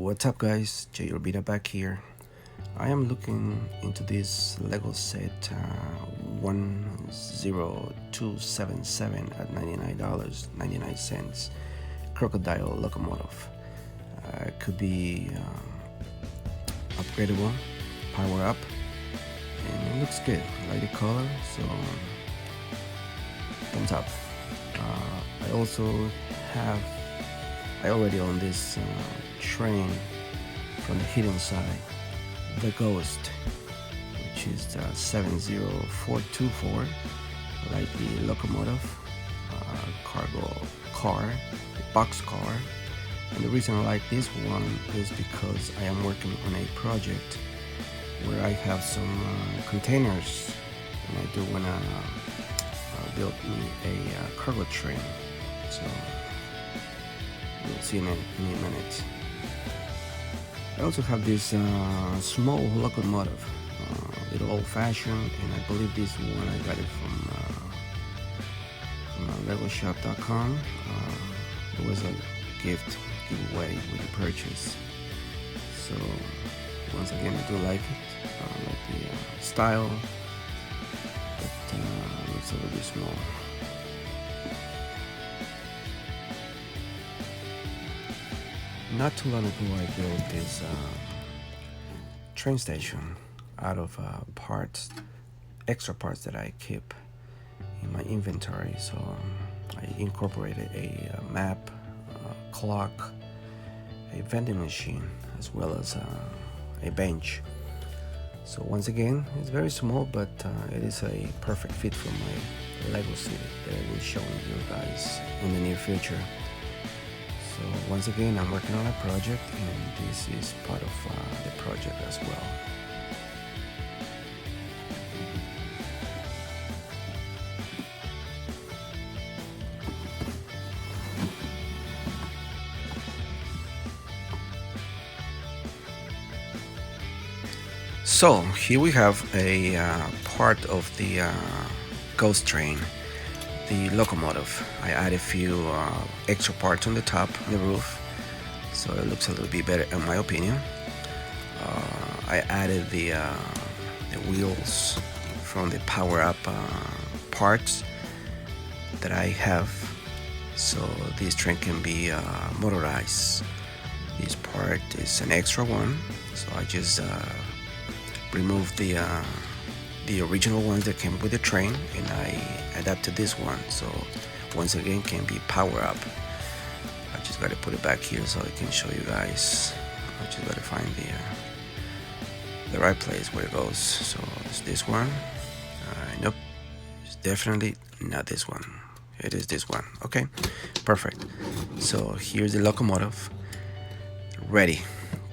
What's up guys, Jay Urbina back here. I am looking into this Lego set 10277 at $99.99 crocodile locomotive. Could be upgradable, power up, and it looks good. I like the color, so thumbs up. I already own this train from the hidden side, the Ghost, which is the 70424. I like the locomotive, cargo car, the box car. And the reason I like this one is because I am working on a project where I have some containers, and I do want to build me a cargo train. So we'll see in a minute. I also have this small locomotive, little old-fashioned, and I believe this one I got it from legoshop.com. It was a giveaway with the purchase. So once again, I do like it. I like the style, but it looks a little bit small. Not too long ago, I built this train station out of extra parts that I keep in my inventory. So I incorporated a map, clock, a vending machine, as well as a bench. So once again, it's very small, but it is a perfect fit for my Lego city that I will show you guys in the near future. So once again, I'm working on a project, and this is part of the project as well. So here we have a part of the Ghost train, the locomotive. I added a few extra parts on the top, the roof, so it looks a little bit better in my opinion. I added the wheels from the power up parts that I have, so this train can be motorized. This part is an extra one, so I just removed the original ones that came with the train, and I adapted this one, so once again can be power up. I just got to put it back here so I can show you guys. I just got to find the right place where it goes. So it's this one. Nope, it's definitely not this one. It is this one. Okay, perfect. So here's the locomotive ready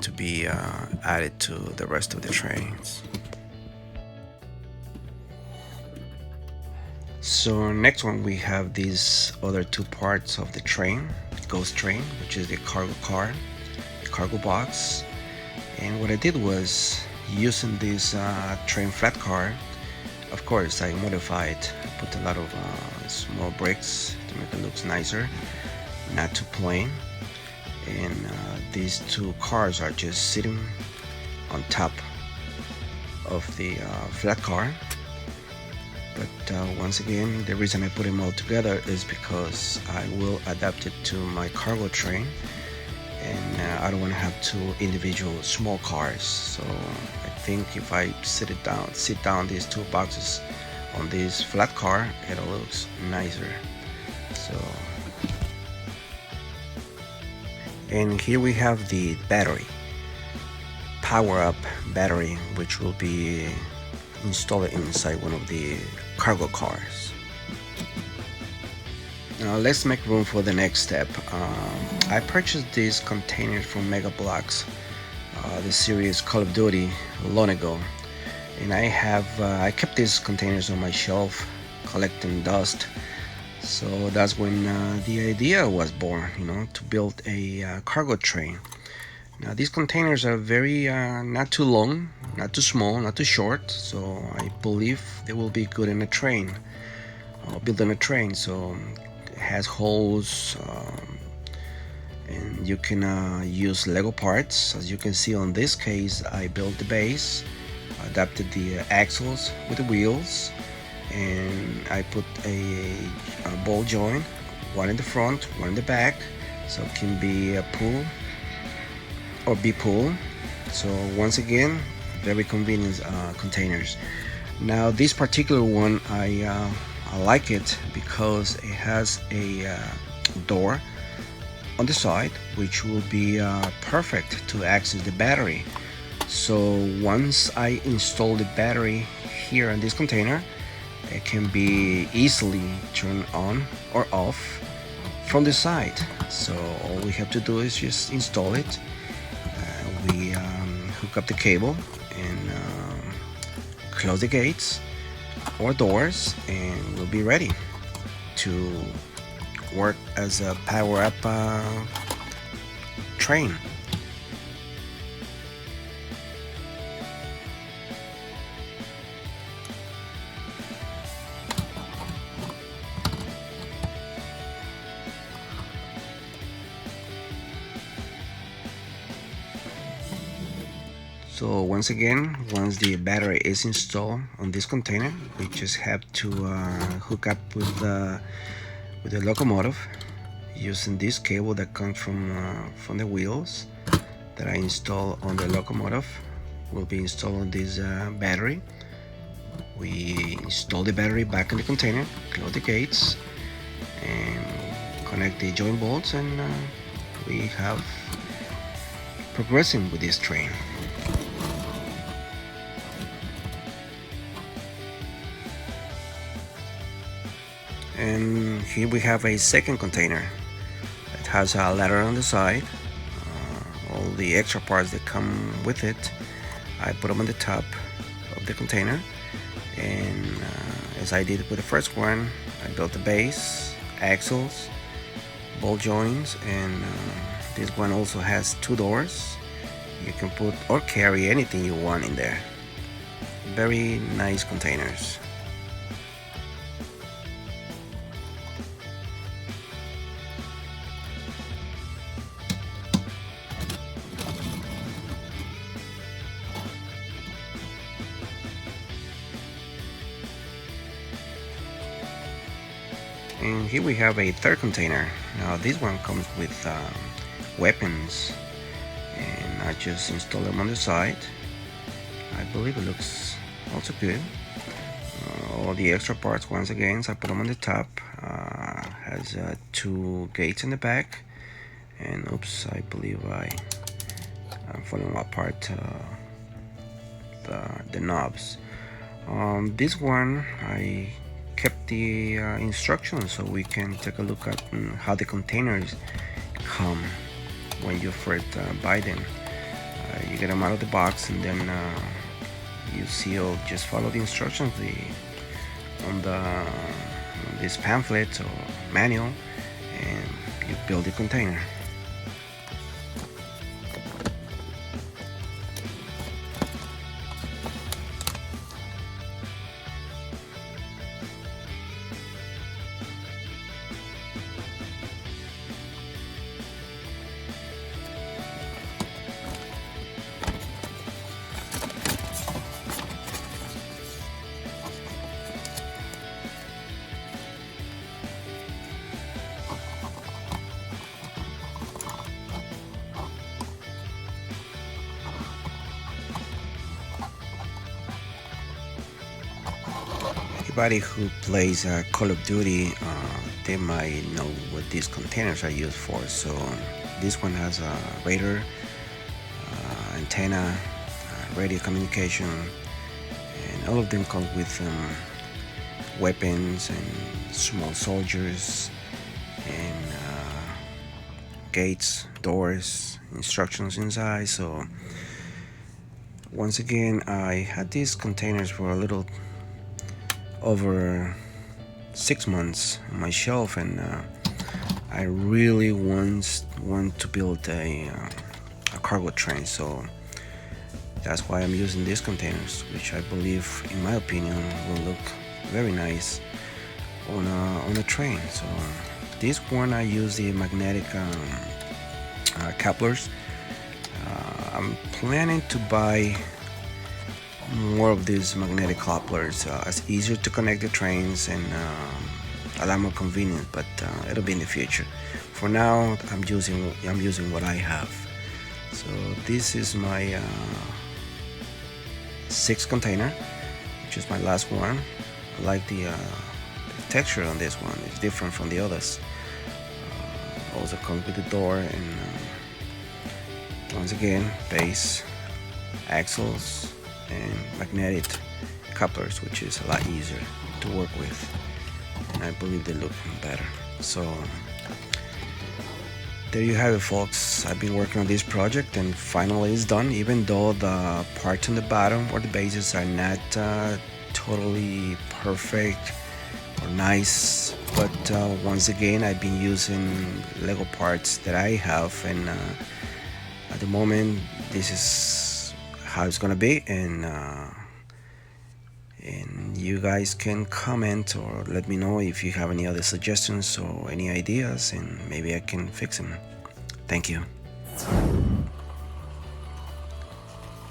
to be added to the rest of the trains. So next one, we have these other two parts of the train, Ghost train, which is the cargo car, the cargo box. And what I did was, using this train flat car, of course I modified, I put a lot of small bricks to make it look nicer, not too plain. And these two cars are just sitting on top of the flat car. But once again, the reason I put them all together is because I will adapt it to my cargo train, and I don't want to have two individual small cars. So I think if I sit down these two boxes on this flat car, it looks nicer. So, and here we have the battery, power up battery, which will be installed inside one of the cargo cars. Now let's make room for the next step. I purchased these containers from Mega Bloks, the series Call of Duty long ago, and I kept these containers on my shelf collecting dust. So that's when the idea was born, to build a cargo train. Now these containers are very not too long, not too small, not too short, so I believe they will be good in a train, built in a train. So it has holes, and you can use Lego parts. As you can see on this case, I built the base, adapted the axles with the wheels, and I put a ball joint, one in the front, one in the back, so it can be a pull or be pull. So once again, very convenient containers. Now this particular one, I like it because it has a door on the side, which will be perfect to access the battery. So once I install the battery here in this container, it can be easily turned on or off from the side. So all we have to do is just install it. We hook up the cable and close the gates or doors, and we'll be ready to work as a power-up train. So once again, once the battery is installed on this container, we just have to hook up with the locomotive using this cable that comes from the wheels that I install on the locomotive. Will be installed on this battery. We install the battery back in the container, close the gates, and connect the joint bolts, and we have progressing with this train. And here we have a second container. It has a ladder on the side. All the extra parts that come with it, I put them on the top of the container. And as I did with the first one, I built the base, axles, ball joints, and this one also has two doors. You can put or carry anything you want in there. Very nice containers. And here we have a third container. Now this one comes with weapons, and I just install them on the side. I believe it looks also good. All the extra parts, once again, so I put them on the top. Has two gates in the back, and oops, I believe I'm falling apart the knobs. This one I kept the instructions so we can take a look at how the containers come when you first buy them. You get them out of the box, and then you seal. Just follow the instructions on this pamphlet or manual, and you build the container. Anybody who plays Call of Duty, they might know what these containers are used for. So this one has a radar, antenna, radio communication, and all of them come with weapons and small soldiers and gates, doors, instructions inside. So once again, I had these containers for a little over 6 months on my shelf, and I really want to build a cargo train. So that's why I'm using these containers, which I believe, in my opinion, will look very nice on a train. So this one I use the magnetic couplers. I'm planning to buy more of these magnetic couplers. It's easier to connect the trains and a lot more convenient, but it'll be in the future. For now, I'm using what I have. So this is my sixth container, which is my last one. I like the texture on this one. It's different from the others. Also comes with the door and once again base, axles, and magnetic couplers, which is a lot easier to work with, and I believe they look better. So there you have it, folks. I've been working on this project and finally it's done, even though the parts on the bottom or the bases are not totally perfect or nice, but once again I've been using Lego parts that I have, and at the moment this is how it's gonna be, and you guys can comment or let me know if you have any other suggestions or any ideas, and maybe I can fix them. Thank you.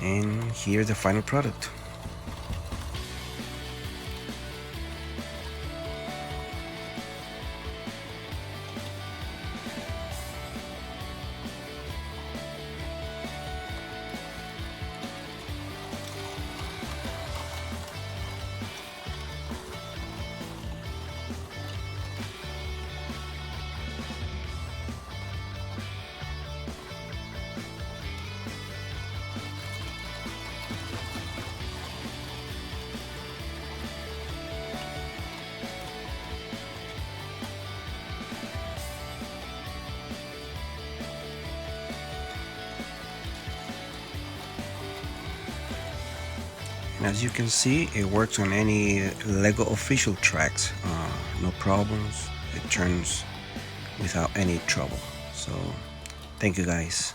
And here's the final product. And as you can see, it works on any Lego official tracks. No problems. It turns without any trouble. So thank you guys.